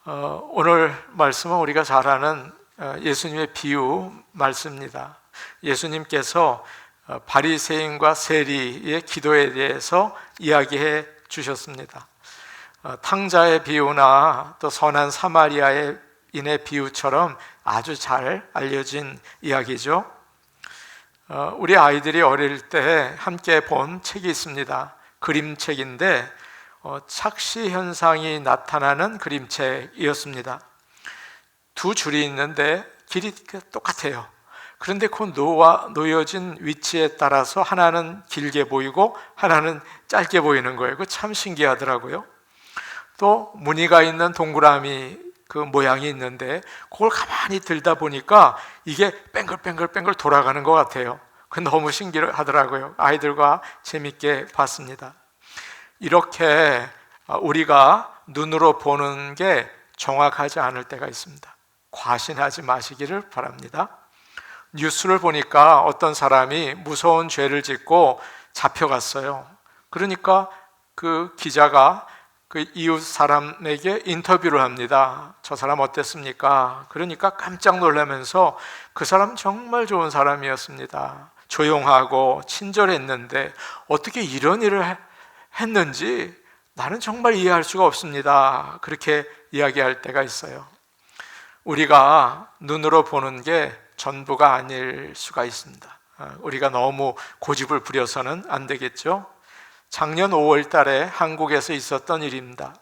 오늘 말씀은 우리가 잘 아는 예수님의 비유 말씀입니다. 예수님께서 바리새인과 세리의 기도에 대해서 이야기해 주셨습니다. 탕자의 비유나 또 선한 사마리아인의 비유처럼 아주 잘 알려진 이야기죠. 우리 아이들이 어릴 때 함께 본 책이 있습니다. 그림책인데 착시 현상이 나타나는 그림책이었습니다. 두 줄이 있는데 길이 똑같아요. 그런데 그 놓여진 위치에 따라서 하나는 길게 보이고 하나는 짧게 보이는 거예요. 그거 참 신기하더라고요. 또 무늬가 있는 동그라미 그 모양이 있는데 그걸 가만히 들다 보니까 이게 뱅글뱅글 돌아가는 것 같아요. 그 너무 신기하더라고요. 아이들과 재밌게 봤습니다. 이렇게 우리가 눈으로 보는 게 정확하지 않을 때가 있습니다. 과신하지 마시기를 바랍니다. 뉴스를 보니까 어떤 사람이 무서운 죄를 짓고 잡혀갔어요. 그러니까 그 기자가 그 이웃 사람에게 인터뷰를 합니다. 저 사람 어땠습니까? 그러니까 깜짝 놀라면서 그 사람 정말 좋은 사람이었습니다. 조용하고 친절했는데 어떻게 이런 일을 했는지 나는 정말 이해할 수가 없습니다. 그렇게 이야기할 때가 있어요. 우리가 눈으로 보는 게 전부가 아닐 수가 있습니다. 우리가 너무 고집을 부려서는 안 되겠죠. 작년 5월 달에 한국에서 있었던 일입니다.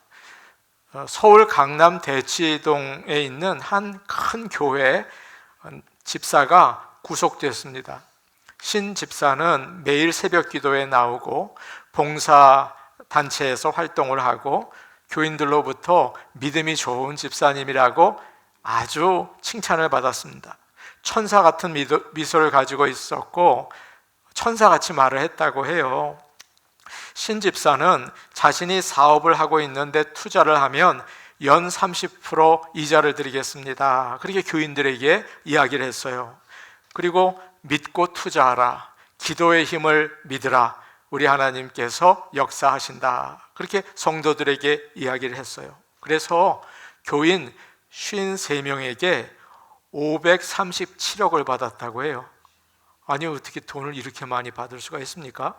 서울 강남 대치동에 있는 한 큰 교회 집사가 구속됐습니다. 신 집사는 매일 새벽 기도에 나오고 봉사 단체에서 활동을 하고 교인들로부터 믿음이 좋은 집사님이라고 아주 칭찬을 받았습니다. 천사 같은 미소를 가지고 있었고 천사같이 말을 했다고 해요. 신 집사는 자신이 사업을 하고 있는데 투자를 하면 연 30% 이자를 드리겠습니다. 그렇게 교인들에게 이야기를 했어요. 그리고 믿고 투자하라. 기도의 힘을 믿으라. 우리 하나님께서 역사하신다. 그렇게 성도들에게 이야기를 했어요. 그래서 교인 53명에게 537억을 받았다고 해요. 아니 어떻게 돈을 이렇게 많이 받을 수가 있습니까?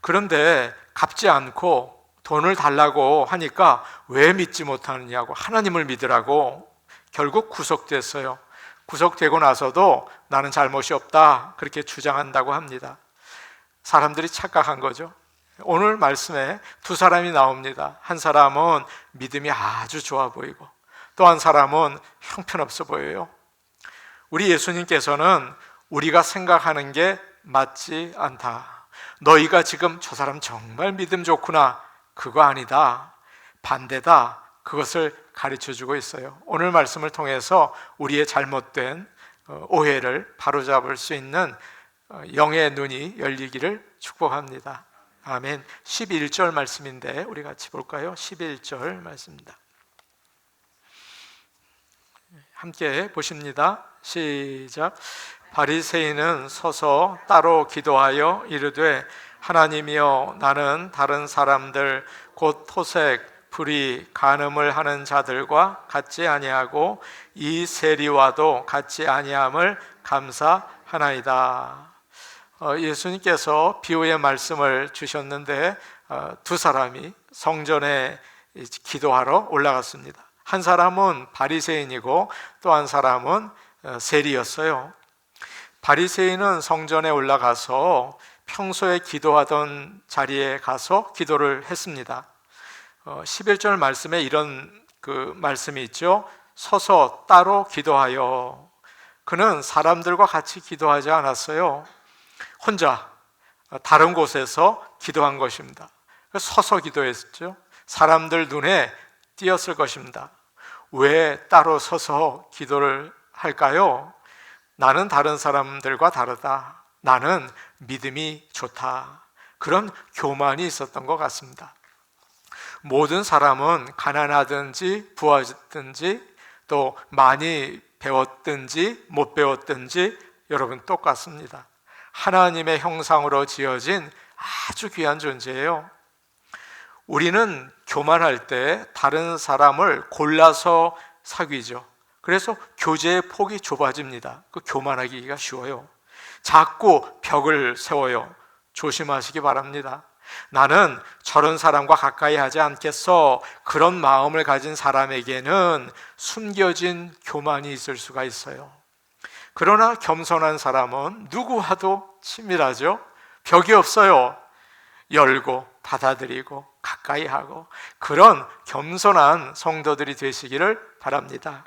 그런데 갚지 않고 돈을 달라고 하니까 왜 믿지 못하느냐고, 하나님을 믿으라고. 결국 구속됐어요. 구속되고 나서도 나는 잘못이 없다 그렇게 주장한다고 합니다. 사람들이 착각한 거죠. 오늘 말씀에 두 사람이 나옵니다. 한 사람은 믿음이 아주 좋아 보이고 또 한 사람은 형편없어 보여요. 우리 예수님께서는 우리가 생각하는 게 맞지 않다. 너희가 지금 저 사람 정말 믿음 좋구나. 그거 아니다. 반대다. 그것을 가르쳐주고 있어요. 오늘 말씀을 통해서 우리의 잘못된 오해를 바로잡을 수 있는 영의 눈이 열리기를 축복합니다. 아멘. 11절 말씀인데 우리 같이 볼까요? 11절 말씀입니다. 함께 보십니다. 시작. 바리새인은 서서 따로 기도하여 이르되 하나님이여 나는 다른 사람들 곧 토색, 불의, 간음을 하는 자들과 같지 아니하고 이 세리와도 같지 아니함을 감사하나이다. 예수님께서 비유의 말씀을 주셨는데 두 사람이 성전에 기도하러 올라갔습니다. 한 사람은 바리새인이고 또 한 사람은 세리였어요. 바리새인은 성전에 올라가서 평소에 기도하던 자리에 가서 기도를 했습니다. 11절 말씀에 이런 그 말씀이 있죠. 서서 따로 기도하여. 그는 사람들과 같이 기도하지 않았어요. 혼자 다른 곳에서 기도한 것입니다. 서서 기도했죠. 사람들 눈에 띄었을 것입니다. 왜 따로 서서 기도를 할까요? 나는 다른 사람들과 다르다. 나는 믿음이 좋다. 그런 교만이 있었던 것 같습니다. 모든 사람은 가난하든지 부하든지 또 많이 배웠든지 못 배웠든지 여러분 똑같습니다. 하나님의 형상으로 지어진 아주 귀한 존재예요. 우리는 교만할 때 다른 사람을 골라서 사귀죠. 그래서 교제의 폭이 좁아집니다. 그 교만하기가 쉬워요. 자꾸 벽을 세워요. 조심하시기 바랍니다. 나는 저런 사람과 가까이 하지 않겠어. 그런 마음을 가진 사람에게는 숨겨진 교만이 있을 수가 있어요. 그러나 겸손한 사람은 누구와도 친밀하죠. 벽이 없어요. 열고 받아들이고 가까이 하고, 그런 겸손한 성도들이 되시기를 바랍니다.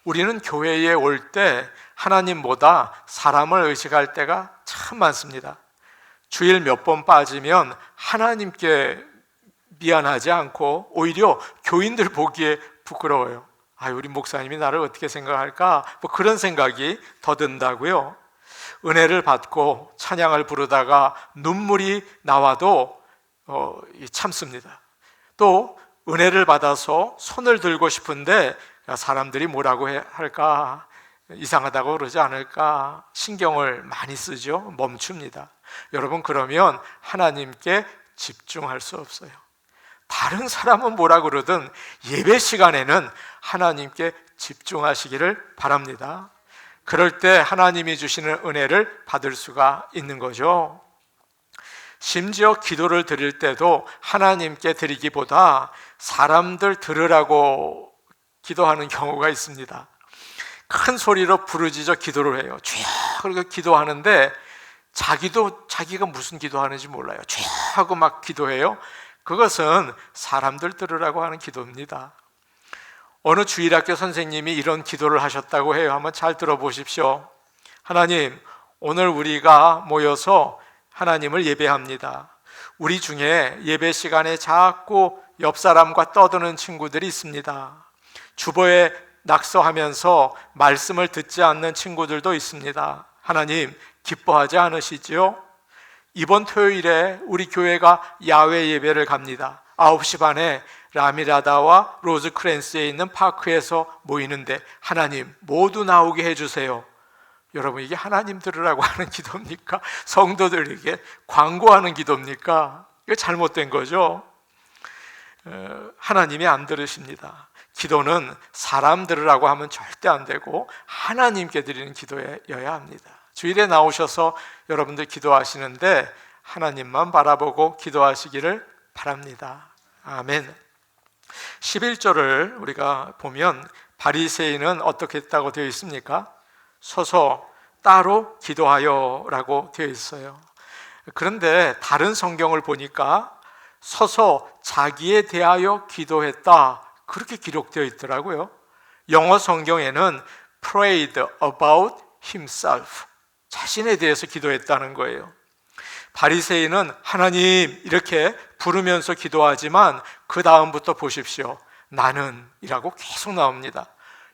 우리는 교회에 올 때 하나님보다 사람을 의식할 때가 참 많습니다. 주일 몇 번 빠지면 하나님께 미안하지 않고 오히려 교인들 보기에 부끄러워요. 우리 목사님이 나를 어떻게 생각할까? 그런 생각이 더 든다고요. 은혜를 받고 찬양을 부르다가 눈물이 나와도 참습니다. 또 은혜를 받아서 손을 들고 싶은데 사람들이 뭐라고 할까? 이상하다고 그러지 않을까? 신경을 많이 쓰죠. 멈춥니다. 여러분, 그러면 하나님께 집중할 수 없어요. 다른 사람은 뭐라 그러든 예배 시간에는 하나님께 집중하시기를 바랍니다. 그럴 때 하나님이 주시는 은혜를 받을 수가 있는 거죠. 심지어 기도를 드릴 때도 하나님께 드리기보다 사람들 들으라고 기도하는 경우가 있습니다. 큰 소리로 부르짖어 기도를 해요. 주여! 그리고 기도하는데 자기가 무슨 기도하는지 몰라요. 주여! 하고 막 기도해요. 그것은 사람들 들으라고 하는 기도입니다. 어느 주일학교 선생님이 이런 기도를 하셨다고 해요. 한번 잘 들어보십시오. 하나님, 오늘 우리가 모여서 하나님을 예배합니다. 우리 중에 예배 시간에 자꾸 옆 사람과 떠드는 친구들이 있습니다. 주보에 낙서하면서 말씀을 듣지 않는 친구들도 있습니다. 하나님, 기뻐하지 않으시지요? 이번 토요일에 우리 교회가 야외 예배를 갑니다. 9시 반에 라미라다와 로즈크랜스에 있는 파크에서 모이는데 하나님 모두 나오게 해주세요. 여러분, 이게 하나님 들으라고 하는 기도입니까? 성도들에게 광고하는 기도입니까? 이거 잘못된 거죠. 하나님이 안 들으십니다. 기도는 사람 들으라고 하면 절대 안 되고 하나님께 드리는 기도여야 합니다. 주일에 나오셔서 여러분들 기도하시는데 하나님만 바라보고 기도하시기를 바랍니다. 아멘. 11절을 우리가 보면 바리새인은 어떻게 했다고 되어 있습니까? 서서 따로 기도하여 라고 되어 있어요. 그런데 다른 성경을 보니까 서서 자기에 대하여 기도했다, 그렇게 기록되어 있더라고요. 영어 성경에는 prayed about himself, 자신에 대해서 기도했다는 거예요. 바리새인은 하나님 이렇게 부르면서 기도하지만 그 다음부터 보십시오. 나는 이라고 계속 나옵니다.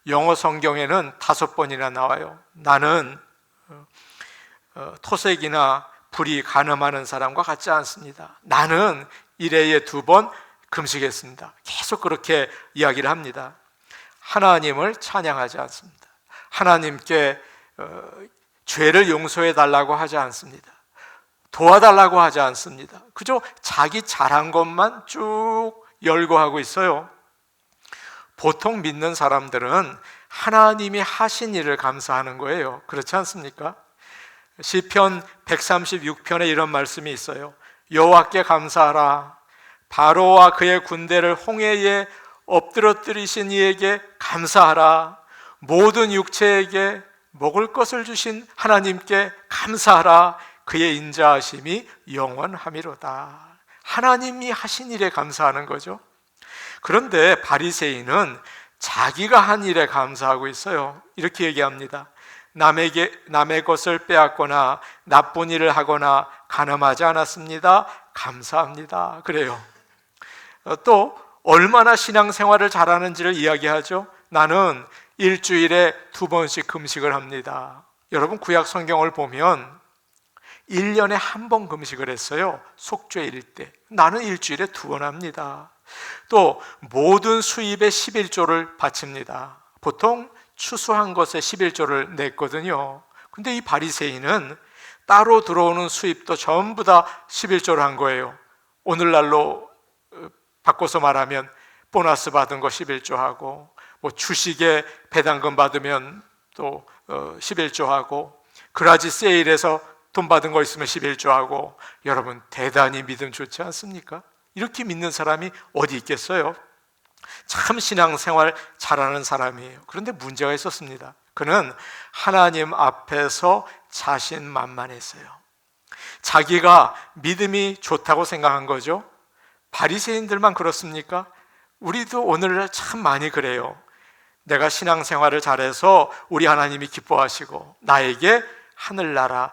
영어 성경에는 5번이나 나와요. 나는 토색이나 불이 가늠하는 사람과 같지 않습니다. 나는 일회에 2번 금식했습니다. 계속 그렇게 이야기를 합니다. 하나님을 찬양하지 않습니다. 하나님께 죄를 용서해 달라고 하지 않습니다. 도와달라고 하지 않습니다. 그저 자기 잘한 것만 쭉 열거하고 있어요. 보통 믿는 사람들은 하나님이 하신 일을 감사하는 거예요. 그렇지 않습니까? 시편 136편에 이런 말씀이 있어요. 여호와께 감사하라. 바로와 그의 군대를 홍해에 엎드러뜨리신 이에게 감사하라. 모든 육체에게 먹을 것을 주신 하나님께 감사하라. 그의 인자하심이 영원하미로다. 하나님이 하신 일에 감사하는 거죠. 그런데 바리새인은 자기가 한 일에 감사하고 있어요. 이렇게 얘기합니다. 남의 것을 빼앗거나 나쁜 일을 하거나 간음하지 않았습니다. 감사합니다. 그래요. 또 얼마나 신앙생활을 잘하는지를 이야기하죠. 나는 일주일에 2번씩 금식을 합니다. 여러분, 구약 성경을 보면 1년에 1번 금식을 했어요. 속죄일 때. 나는 일주일에 2번 합니다. 또 모든 수입의 11조를 바칩니다. 보통 추수한 것에 11조를 냈거든요. 근데 이 바리새인은 따로 들어오는 수입도 전부 다 11조를 한 거예요. 오늘날로 바꿔서 말하면 보너스 받은 거 11조하고, 뭐 주식에 배당금 받으면 또 11조하고, 그라지 세일에서 돈 받은 거 있으면 11조하고. 여러분, 대단히 믿음 좋지 않습니까? 이렇게 믿는 사람이 어디 있겠어요? 참 신앙생활 잘하는 사람이에요. 그런데 문제가 있었습니다. 그는 하나님 앞에서 자신만만했어요. 자기가 믿음이 좋다고 생각한 거죠. 바리새인들만 그렇습니까? 우리도 오늘날 참 많이 그래요. 내가 신앙생활을 잘해서 우리 하나님이 기뻐하시고 나에게 하늘나라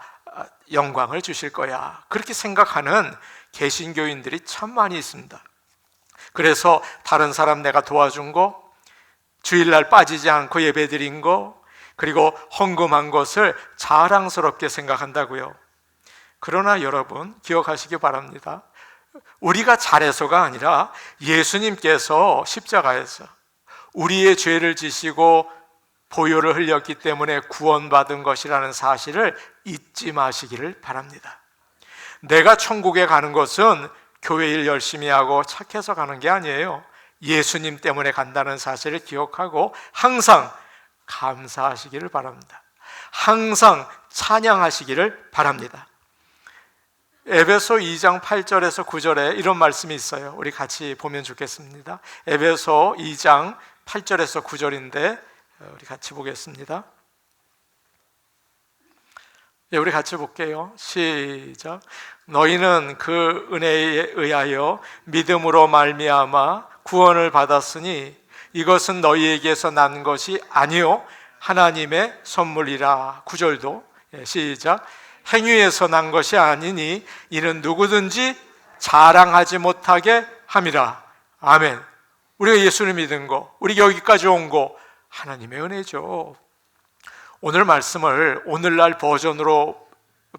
영광을 주실 거야, 그렇게 생각하는 개신교인들이 참 많이 있습니다. 그래서 다른 사람 내가 도와준 거, 주일날 빠지지 않고 예배드린 거, 그리고 헌금한 것을 자랑스럽게 생각한다고요. 그러나 여러분, 기억하시기 바랍니다. 우리가 잘해서가 아니라 예수님께서 십자가에서 우리의 죄를 지시고 보혈을 흘렸기 때문에 구원받은 것이라는 사실을 잊지 마시기를 바랍니다. 내가 천국에 가는 것은 교회 일 열심히 하고 착해서 가는 게 아니에요. 예수님 때문에 간다는 사실을 기억하고 항상 감사하시기를 바랍니다. 항상 찬양하시기를 바랍니다. 에베소 2장 8절에서 9절에 이런 말씀이 있어요. 우리 같이 보면 좋겠습니다. 에베소 2장 8절에서 9절인데 우리 같이 보겠습니다. 네, 우리 같이 볼게요. 시작. 너희는 그 은혜에 의하여 믿음으로 말미암아 구원을 받았으니 이것은 너희에게서 난 것이 아니요 하나님의 선물이라. 9절도 시작. 행위에서 난 것이 아니니 이는 누구든지 자랑하지 못하게 함이라. 아멘. 우리가 예수를 믿은 거, 우리가 여기까지 온 거 하나님의 은혜죠. 오늘 말씀을 오늘날 버전으로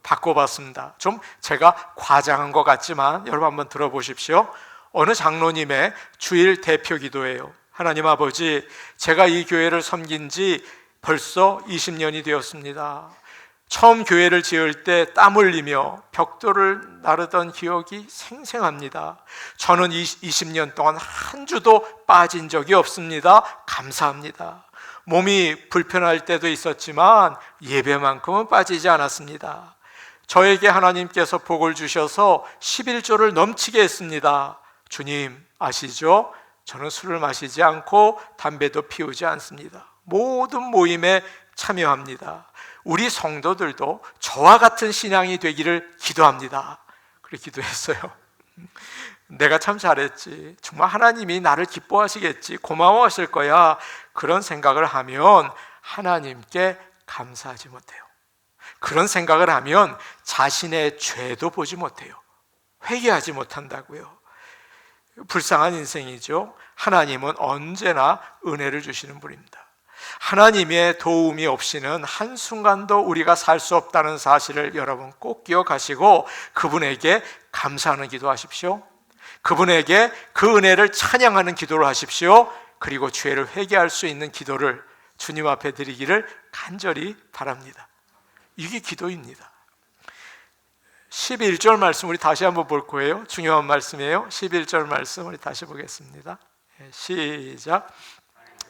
바꿔봤습니다. 좀 제가 과장한 것 같지만 여러분 한번 들어보십시오. 어느 장로님의 주일 대표 기도예요. 하나님 아버지, 제가 이 교회를 섬긴 지 벌써 20년이 되었습니다. 처음 교회를 지을 때 땀 흘리며 벽돌을 나르던 기억이 생생합니다. 저는 20년 동안 한 주도 빠진 적이 없습니다. 감사합니다. 몸이 불편할 때도 있었지만 예배만큼은 빠지지 않았습니다. 저에게 하나님께서 복을 주셔서 11조를 넘치게 했습니다. 주님 아시죠? 저는 술을 마시지 않고 담배도 피우지 않습니다. 모든 모임에 참여합니다. 우리 성도들도 저와 같은 신앙이 되기를 기도합니다. 그렇게 기도했어요. 내가 참 잘했지, 정말 하나님이 나를 기뻐하시겠지, 고마워하실 거야, 그런 생각을 하면 하나님께 감사하지 못해요. 그런 생각을 하면 자신의 죄도 보지 못해요. 회개하지 못한다고요. 불쌍한 인생이죠. 하나님은 언제나 은혜를 주시는 분입니다. 하나님의 도움이 없이는 한순간도 우리가 살 수 없다는 사실을 여러분 꼭 기억하시고 그분에게 감사하는 기도하십시오. 그분에게 그 은혜를 찬양하는 기도를 하십시오. 그리고 죄를 회개할 수 있는 기도를 주님 앞에 드리기를 간절히 바랍니다. 이게 기도입니다. 11절 말씀 우리 다시 한번 볼 거예요. 중요한 말씀이에요. 11절 말씀 우리 다시 보겠습니다. 시작.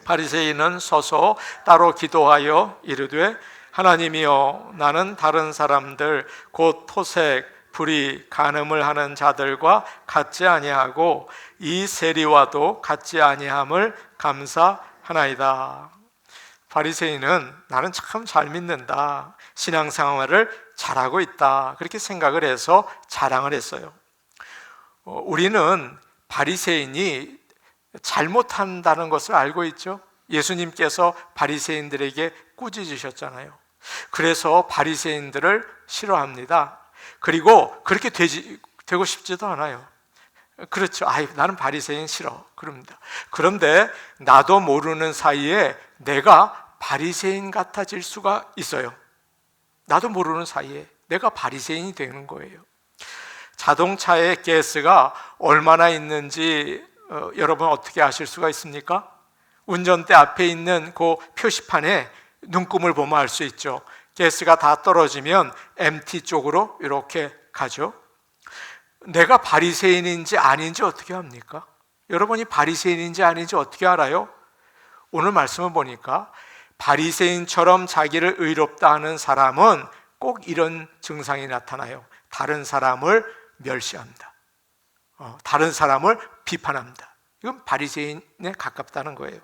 바리새인은 서서 따로 기도하여 이르되 하나님이여, 나는 다른 사람들 곧 토색, 불의, 간음을 하는 자들과 같지 아니하고 이 세리와도 같지 아니함을 감사하나이다. 바리새인은 나는 참 잘 믿는다, 신앙생활을 잘하고 있다, 그렇게 생각을 해서 자랑을 했어요. 우리는 바리새인이 잘못한다는 것을 알고 있죠. 예수님께서 바리새인들에게 꾸짖으셨잖아요. 그래서 바리새인들을 싫어합니다. 그리고 그렇게 되고 싶지도 않아요. 그렇죠. 나는 바리새인 싫어, 그럽니다. 그런데 나도 모르는 사이에 내가 바리새인 같아질 수가 있어요. 나도 모르는 사이에 내가 바리새인이 되는 거예요. 자동차에 가스가 얼마나 있는지 여러분 어떻게 아실 수가 있습니까? 운전대 앞에 있는 그 표시판에 눈금을 보면 알 수 있죠. 가스가 다 떨어지면 MT 쪽으로 이렇게 가죠. 내가 바리새인인지 아닌지 어떻게 합니까? 여러분이 바리새인인지 아닌지 어떻게 알아요? 오늘 말씀을 보니까 바리새인처럼 자기를 의롭다 하는 사람은 꼭 이런 증상이 나타나요. 다른 사람을 멸시합니다. 다른 사람을 비판합니다. 이건 바리새인에 가깝다는 거예요.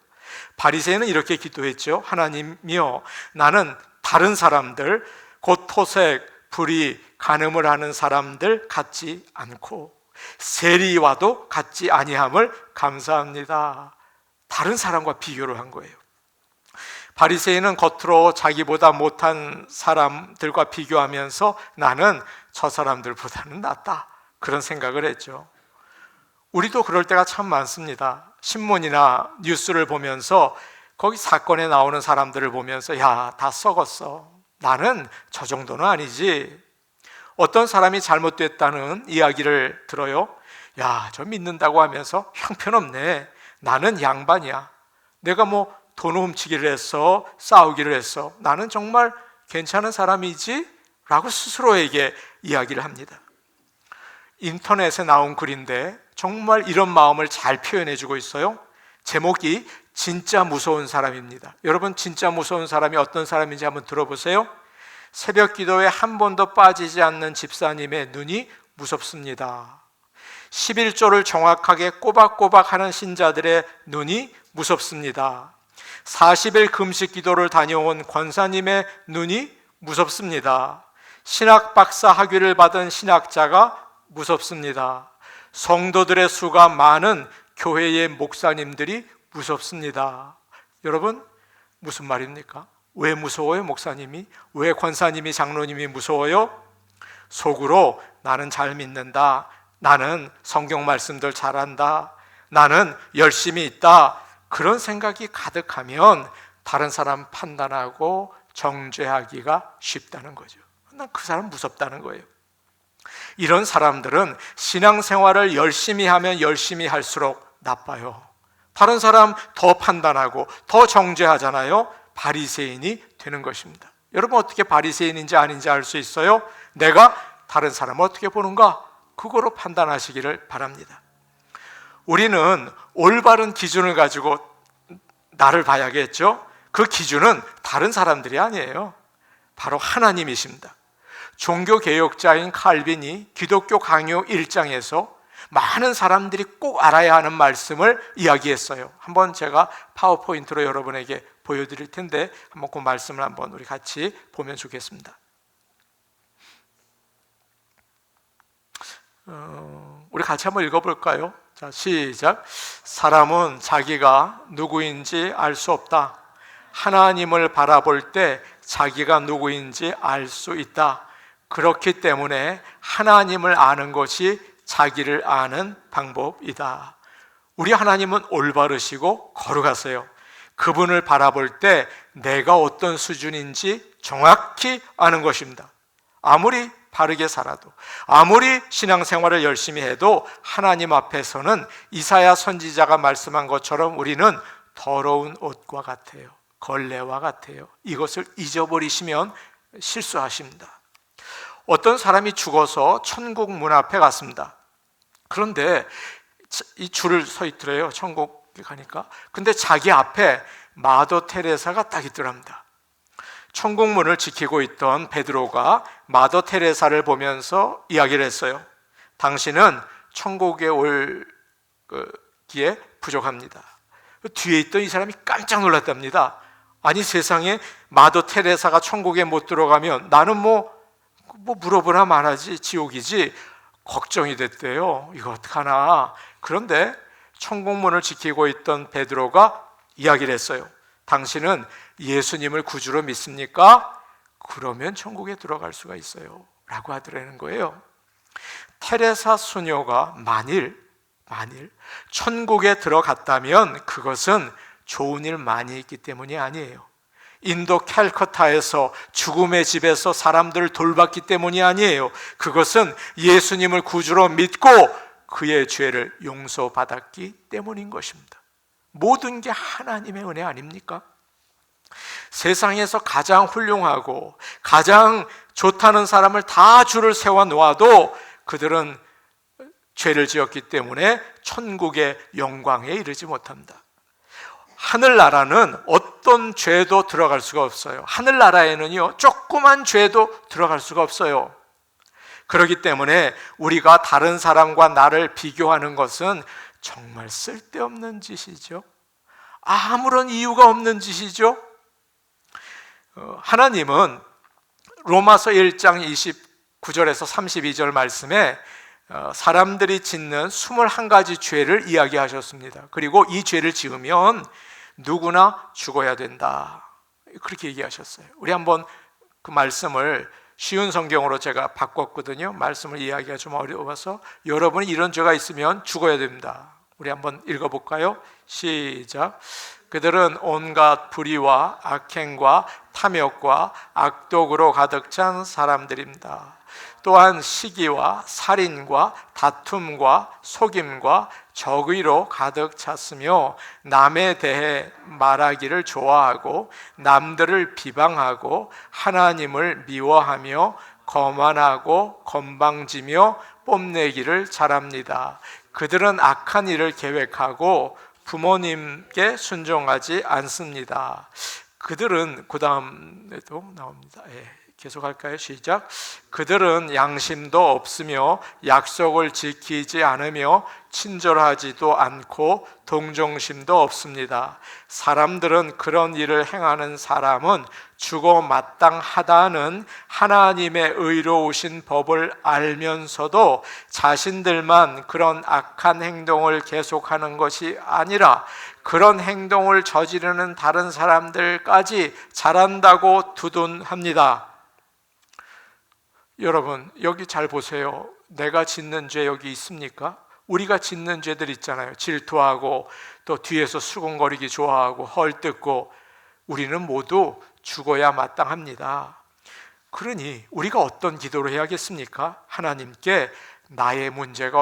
바리새인은 이렇게 기도했죠. 하나님이여, 나는 다른 사람들, 곧 토색, 불의, 간음을 하는 사람들 같지 않고 세리와도 같지 아니함을 감사합니다. 다른 사람과 비교를 한 거예요. 바리새인은 겉으로 자기보다 못한 사람들과 비교하면서 나는 저 사람들보다는 낫다, 그런 생각을 했죠. 우리도 그럴 때가 참 많습니다. 신문이나 뉴스를 보면서 거기 사건에 나오는 사람들을 보면서 야, 다 썩었어, 나는 저 정도는 아니지. 어떤 사람이 잘못됐다는 이야기를 들어요. 야, 저 믿는다고 하면서 형편없네, 나는 양반이야, 내가 뭐 돈 훔치기를 했어, 싸우기를 했어, 나는 정말 괜찮은 사람이지? 라고 스스로에게 이야기를 합니다. 인터넷에 나온 글인데 정말 이런 마음을 잘 표현해주고 있어요. 제목이 진짜 무서운 사람입니다. 여러분, 진짜 무서운 사람이 어떤 사람인지 한번 들어보세요. 새벽 기도에 한 번도 빠지지 않는 집사님의 눈이 무섭습니다. 11조를 정확하게 꼬박꼬박 하는 신자들의 눈이 무섭습니다. 40일 금식 기도를 다녀온 권사님의 눈이 무섭습니다. 신학 박사 학위를 받은 신학자가 무섭습니다. 성도들의 수가 많은 교회의 목사님들이 무섭습니다. 여러분, 무슨 말입니까? 왜 무서워요, 목사님이? 왜 권사님이, 장로님이 무서워요? 속으로 나는 잘 믿는다, 나는 성경 말씀들 잘한다, 나는 열심히 있다, 그런 생각이 가득하면 다른 사람 판단하고 정죄하기가 쉽다는 거죠. 난 그 사람 무섭다는 거예요. 이런 사람들은 신앙생활을 열심히 하면 열심히 할수록 나빠요. 다른 사람 더 판단하고 더 정죄하잖아요. 바리새인이 되는 것입니다. 여러분, 어떻게 바리새인인지 아닌지 알 수 있어요? 내가 다른 사람을 어떻게 보는가? 그거로 판단하시기를 바랍니다. 우리는 올바른 기준을 가지고 나를 봐야겠죠? 그 기준은 다른 사람들이 아니에요. 바로 하나님이십니다. 종교개혁자인 칼빈이 기독교 강요 1장에서 많은 사람들이 꼭 알아야 하는 말씀을 이야기했어요. 한번 제가 파워포인트로 여러분에게 보여드릴 텐데 한번 그 말씀을 한번 우리 같이 보면 좋겠습니다. 우리 같이 한번 읽어볼까요? 자, 시작. 사람은 자기가 누구인지 알 수 없다. 하나님을 바라볼 때 자기가 누구인지 알 수 있다. 그렇기 때문에 하나님을 아는 것이 자기를 아는 방법이다. 우리 하나님은 올바르시고 거룩하세요. 그분을 바라볼 때 내가 어떤 수준인지 정확히 아는 것입니다. 아무리 바르게 살아도, 아무리 신앙생활을 열심히 해도 하나님 앞에서는 이사야 선지자가 말씀한 것처럼 우리는 더러운 옷과 같아요. 걸레와 같아요. 이것을 잊어버리시면 실수하십니다. 어떤 사람이 죽어서 천국 문 앞에 갔습니다. 그런데 이 줄을 서 있더래요. 천국에 가니까. 근데 자기 앞에 마더 테레사가 딱 있더랍니다. 천국문을 지키고 있던 베드로가 마더 테레사를 보면서 이야기를 했어요. 당신은 천국에 올 기에 부족합니다. 뒤에 있던 이 사람이 깜짝 놀랐답니다. 아니, 세상에 마더 테레사가 천국에 못 들어가면 나는 뭐 물어보나 말하지, 지옥이지, 걱정이 됐대요. 이거 어떡하나. 그런데 천국문을 지키고 있던 베드로가 이야기를 했어요. 당신은 예수님을 구주로 믿습니까? 그러면 천국에 들어갈 수가 있어요 라고 하더라는 거예요. 테레사 수녀가 만일 천국에 들어갔다면 그것은 좋은 일 많이 있기 때문이 아니에요. 인도 캘커타에서 죽음의 집에서 사람들을 돌봤기 때문이 아니에요. 그것은 예수님을 구주로 믿고 그의 죄를 용서받았기 때문인 것입니다. 모든 게 하나님의 은혜 아닙니까? 세상에서 가장 훌륭하고 가장 좋다는 사람을 다 줄을 세워 놓아도 그들은 죄를 지었기 때문에 천국의 영광에 이르지 못합니다. 하늘나라는 어떤 죄도 들어갈 수가 없어요. 하늘나라에는요, 조그만 죄도 들어갈 수가 없어요. 그렇기 때문에 우리가 다른 사람과 나를 비교하는 것은 정말 쓸데없는 짓이죠. 아무런 이유가 없는 짓이죠. 하나님은 로마서 1장 29절에서 32절 말씀에 사람들이 짓는 21가지 죄를 이야기하셨습니다. 그리고 이 죄를 지으면 누구나 죽어야 된다, 그렇게 얘기하셨어요. 우리 한번 그 말씀을 쉬운 성경으로 제가 바꿨거든요. 말씀을 이해하기가 좀 어려워서 여러분이 이런 죄가 있으면 죽어야 됩니다. 우리 한번 읽어볼까요? 시작. 그들은 온갖 불의와 악행과 탐욕과 악독으로 가득 찬 사람들입니다. 또한 시기와 살인과 다툼과 속임과 적의로 가득 찼으며 남에 대해 말하기를 좋아하고 남들을 비방하고 하나님을 미워하며 거만하고 건방지며 뽐내기를 잘합니다. 그들은 악한 일을 계획하고 부모님께 순종하지 않습니다. 그들은, 그 다음에도 나옵니다. 계속 할까요? 시작. 그들은 양심도 없으며 약속을 지키지 않으며 친절하지도 않고 동정심도 없습니다. 사람들은 그런 일을 행하는 사람은 죽어 마땅하다는 하나님의 의로우신 법을 알면서도 자신들만 그런 악한 행동을 계속하는 것이 아니라 그런 행동을 저지르는 다른 사람들까지 잘한다고 두둔합니다. 여러분, 여기 잘 보세요. 내가 짓는 죄 여기 있습니까? 우리가 짓는 죄들 있잖아요. 질투하고 또 뒤에서 수군거리기 좋아하고 헐뜯고, 우리는 모두 죽어야 마땅합니다. 그러니 우리가 어떤 기도를 해야겠습니까? 하나님께 나의 문제가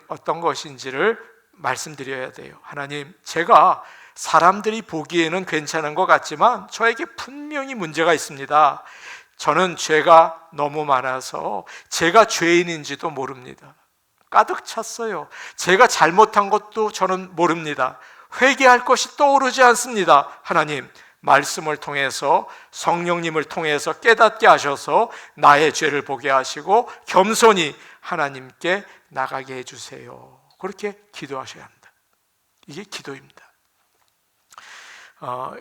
어떤 것인지를 말씀드려야 돼요. 하나님, 제가 사람들이 보기에는 괜찮은 것 같지만 저에게 분명히 문제가 있습니다. 저는 죄가 너무 많아서 제가 죄인인지도 모릅니다. 가득 찼어요. 제가 잘못한 것도 저는 모릅니다. 회개할 것이 떠오르지 않습니다. 하나님, 말씀을 통해서, 성령님을 통해서 깨닫게 하셔서 나의 죄를 보게 하시고 겸손히 하나님께 나가게 해주세요. 그렇게 기도하셔야 합니다. 이게 기도입니다.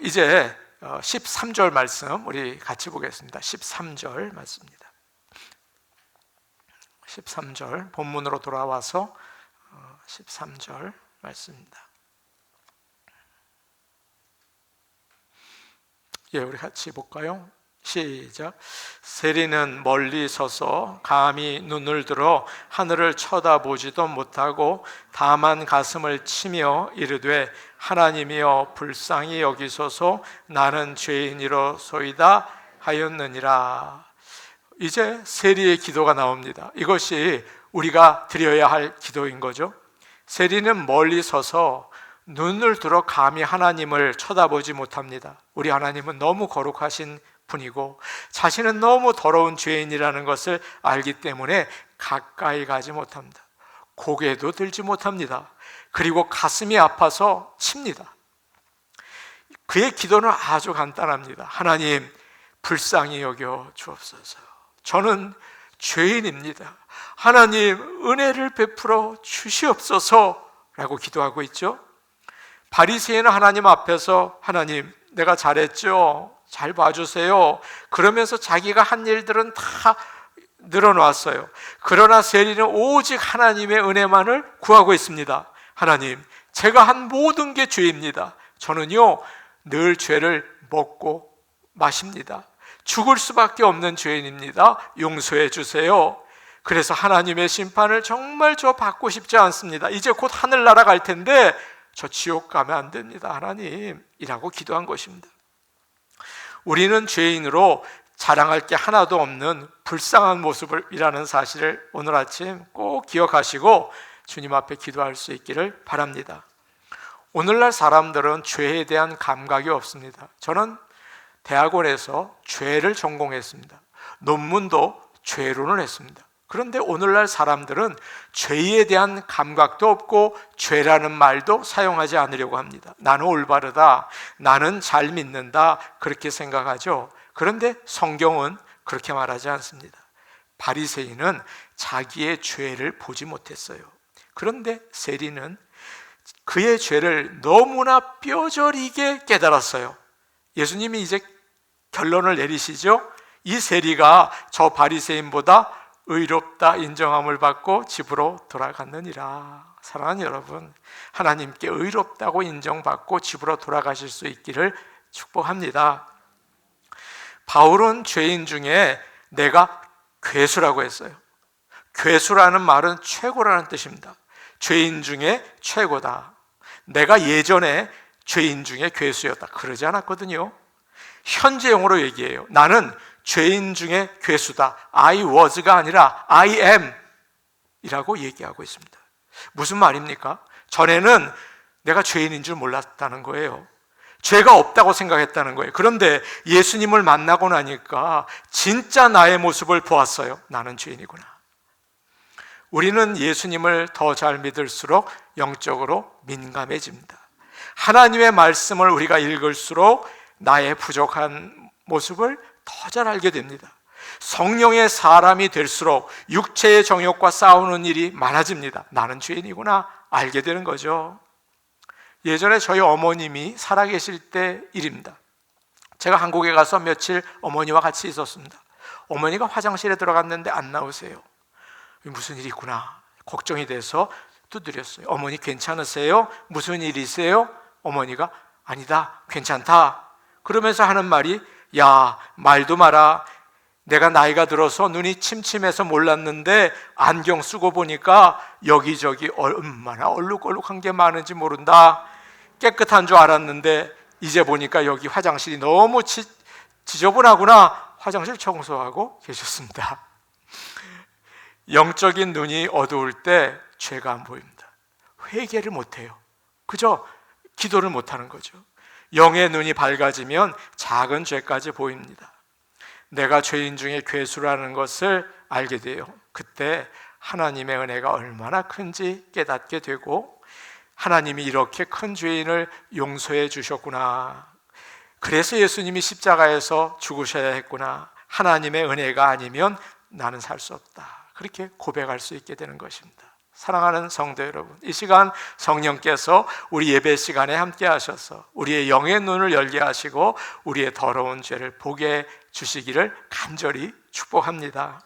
이제 13절 말씀 우리 같이 보겠습니다. 13절 말씀입니다. 13절 본문으로 돌아와서 13절 말씀입니다. 우리 같이 볼까요? 시작. 세리는 멀리 서서 감히 눈을 들어 하늘을 쳐다보지도 못하고 다만 가슴을 치며 이르되 하나님이여 불쌍히 여기소서 나는 죄인이로소이다 하였느니라. 이제 세리의 기도가 나옵니다. 이것이 우리가 드려야 할 기도인 거죠. 세리는 멀리 서서 눈을 들어 감히 하나님을 쳐다보지 못합니다. 우리 하나님은 너무 거룩하신 분이고 자신은 너무 더러운 죄인이라는 것을 알기 때문에 가까이 가지 못합니다. 고개도 들지 못합니다. 그리고 가슴이 아파서 칩니다. 그의 기도는 아주 간단합니다. 하나님, 불쌍히 여겨 주옵소서. 저는 죄인입니다. 하나님, 은혜를 베풀어 주시옵소서 라고 기도하고 있죠. 바리새인은 하나님 앞에서 하나님, 내가 잘했죠? 잘 봐주세요. 그러면서 자기가 한 일들은 다 늘어놨어요. 그러나 세리는 오직 하나님의 은혜만을 구하고 있습니다. 하나님, 제가 한 모든 게 죄입니다. 저는요, 늘 죄를 먹고 마십니다. 죽을 수밖에 없는 죄인입니다. 용서해 주세요. 그래서 하나님의 심판을 정말 저 받고 싶지 않습니다. 이제 곧 하늘나라 갈 텐데 저 지옥 가면 안 됩니다. 하나님, 이라고 기도한 것입니다. 우리는 죄인으로 자랑할 게 하나도 없는 불쌍한 모습이라는 사실을 오늘 아침 꼭 기억하시고 주님 앞에 기도할 수 있기를 바랍니다. 오늘날 사람들은 죄에 대한 감각이 없습니다. 저는 대학원에서 죄를 전공했습니다. 논문도 죄론을 했습니다. 그런데 오늘날 사람들은 죄에 대한 감각도 없고 죄라는 말도 사용하지 않으려고 합니다. 나는 올바르다, 나는 잘 믿는다, 그렇게 생각하죠. 그런데 성경은 그렇게 말하지 않습니다. 바리새인은 자기의 죄를 보지 못했어요. 그런데 세리는 그의 죄를 너무나 뼈저리게 깨달았어요. 예수님이 이제 결론을 내리시죠. 이 세리가 저 바리새인보다 의롭다 인정함을 받고 집으로 돌아갔느니라. 사랑하는 여러분, 하나님께 의롭다고 인정받고 집으로 돌아가실 수 있기를 축복합니다. 바울은 죄인 중에 내가 괴수라고 했어요. 괴수라는 말은 최고라는 뜻입니다. 죄인 중에 최고다. 내가 예전에 죄인 중에 괴수였다, 그러지 않았거든요. 현재형으로 얘기해요. 나는 죄인 중에 괴수다. I was가 아니라 I am 이라고 얘기하고 있습니다. 무슨 말입니까? 전에는 내가 죄인인 줄 몰랐다는 거예요. 죄가 없다고 생각했다는 거예요. 그런데 예수님을 만나고 나니까 진짜 나의 모습을 보았어요. 나는 죄인이구나. 우리는 예수님을 더 잘 믿을수록 영적으로 민감해집니다. 하나님의 말씀을 우리가 읽을수록 나의 부족한 모습을 더 잘 알게 됩니다. 성령의 사람이 될수록 육체의 정욕과 싸우는 일이 많아집니다. 나는 죄인이구나 알게 되는 거죠. 예전에 저희 어머님이 살아계실 때 일입니다. 제가 한국에 가서 며칠 어머니와 같이 있었습니다. 어머니가 화장실에 들어갔는데 안 나오세요. 무슨 일이 있구나 걱정이 돼서 두드렸어요. 어머니 괜찮으세요? 무슨 일이세요? 어머니가 아니다, 괜찮다. 그러면서 하는 말이, 야, 말도 마라. 내가 나이가 들어서 눈이 침침해서 몰랐는데 안경 쓰고 보니까 여기저기 얼마나 얼룩얼룩한 게 많은지 모른다. 깨끗한 줄 알았는데 이제 보니까 여기 화장실이 너무 지저분하구나. 화장실 청소하고 계셨습니다. 영적인 눈이 어두울 때 죄가 안 보입니다. 회개를 못해요. 그저 기도를 못하는 거죠. 영의 눈이 밝아지면 작은 죄까지 보입니다. 내가 죄인 중에 괴수라는 것을 알게 돼요. 그때 하나님의 은혜가 얼마나 큰지 깨닫게 되고, 하나님이 이렇게 큰 죄인을 용서해 주셨구나. 그래서 예수님이 십자가에서 죽으셔야 했구나. 하나님의 은혜가 아니면 나는 살 수 없다. 그렇게 고백할 수 있게 되는 것입니다. 사랑하는 성도 여러분, 이 시간 성령께서 우리 예배 시간에 함께 하셔서 우리의 영의 눈을 열게 하시고 우리의 더러운 죄를 보게 주시기를 간절히 축복합니다.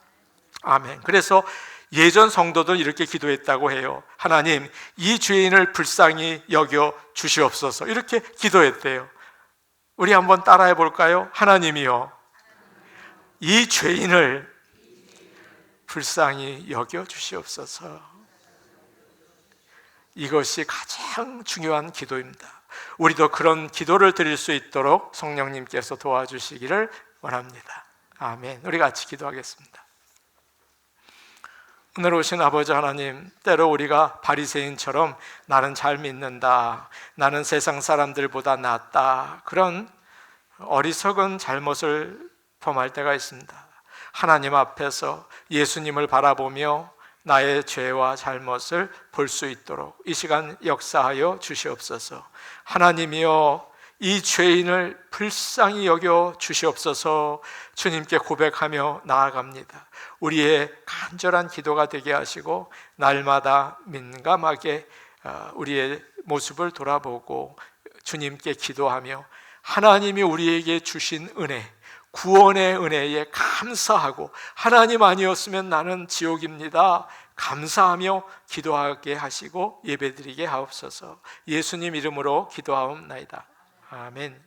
아멘. 그래서 예전 성도들 이렇게 기도했다고 해요. 하나님, 이 죄인을 불쌍히 여겨 주시옵소서. 이렇게 기도했대요. 우리 한번 따라해 볼까요? 하나님이여, 이 죄인을 불쌍히 여겨 주시옵소서. 이것이 가장 중요한 기도입니다. 우리도 그런 기도를 드릴 수 있도록 성령님께서 도와주시기를 원합니다. 아멘. 우리 같이 기도하겠습니다. 오늘 오신 아버지 하나님, 때로 우리가 바리새인처럼 나는 잘 믿는다, 나는 세상 사람들보다 낫다, 그런 어리석은 잘못을 범할 때가 있습니다. 하나님 앞에서 예수님을 바라보며 나의 죄와 잘못을 볼 수 있도록 이 시간 역사하여 주시옵소서. 하나님이여, 이 죄인을 불쌍히 여겨 주시옵소서. 주님께 고백하며 나아갑니다. 우리의 간절한 기도가 되게 하시고 날마다 민감하게 우리의 모습을 돌아보고 주님께 기도하며 하나님이 우리에게 주신 은혜, 구원의 은혜에 감사하고, 하나님 아니었으면 나는 지옥입니다, 감사하며 기도하게 하시고 예배드리게 하옵소서. 예수님 이름으로 기도하옵나이다. 아멘.